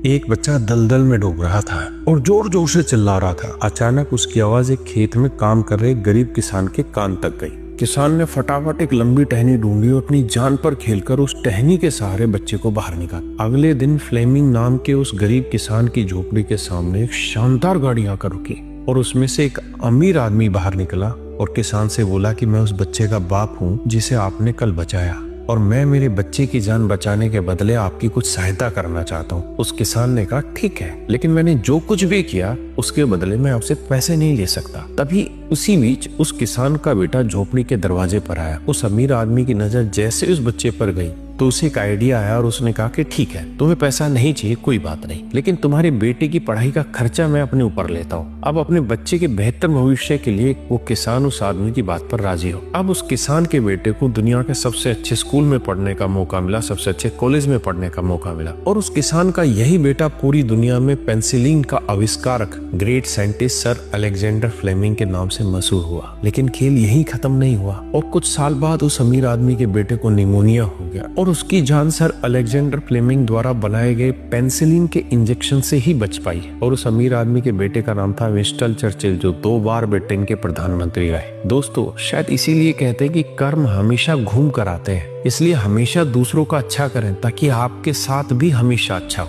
एक बच्चा दलदल में डूब रहा था और जोर जोर से चिल्ला रहा था। अचानक उसकी आवाज एक खेत में काम कर रहे गरीब किसान के कान तक गई। किसान ने फटाफट एक लंबी टहनी ढूंढी और अपनी जान पर खेलकर उस टहनी के सहारे बच्चे को बाहर निकाला। अगले दिन फ्लेमिंग नाम के उस गरीब किसान की झोपड़ी के सामने एक शानदार गाड़ी आकर रुकी और उसमें से एक अमीर आदमी बाहर निकला और किसान से बोला कि मैं उस बच्चे का बाप हूँ जिसे आपने कल बचाया और मैं मेरे बच्चे की जान बचाने के बदले आपकी कुछ सहायता करना चाहता हूँ। उस किसान ने कहा ठीक है, लेकिन मैंने जो कुछ भी किया उसके बदले मैं आपसे पैसे नहीं ले सकता। तभी उसी बीच उस किसान का बेटा झोपड़ी के दरवाजे पर आया। उस अमीर आदमी की नजर जैसे उस बच्चे पर गई तो उसे एक आइडिया आया और उसने कहा कि ठीक है, तुम्हें पैसा नहीं चाहिए, कोई बात नहीं, लेकिन तुम्हारे बेटे की पढ़ाई का खर्चा मैं अपने ऊपर लेता हूँ। अब अपने बच्चे के बेहतर भविष्य के लिए वो किसान उस आदमी की बात पर राजी हो। अब उस किसान के बेटे को दुनिया के सबसे अच्छे स्कूल में पढ़ने का मौका मिला, सबसे अच्छे कॉलेज में पढ़ने का मौका मिला और उस किसान का यही बेटा पूरी दुनिया में पेंसिलिन का आविष्कारक great scientist sir Alexander Fleming के नाम से मशहूर हुआ। लेकिन खेल यही खत्म नहीं हुआ और कुछ साल बाद उस अमीर आदमी के बेटे को निमोनिया हो गया और उसकी जान सर अलेक्जेंडर फ्लेमिंग द्वारा बनाए गए पेंसिलिन के इंजेक्शन से ही बच पाई। और उस अमीर आदमी के बेटे का नाम था विंस्टन चर्चिल, जो 2 बार ब्रिटेन के प्रधानमंत्री रहे। दोस्तों, शायद इसीलिए कहते हैं कि कर्म हमेशा घूम कर आते हैं, इसलिए हमेशा दूसरों का अच्छा करें ताकि आपके साथ भी हमेशा अच्छा हो।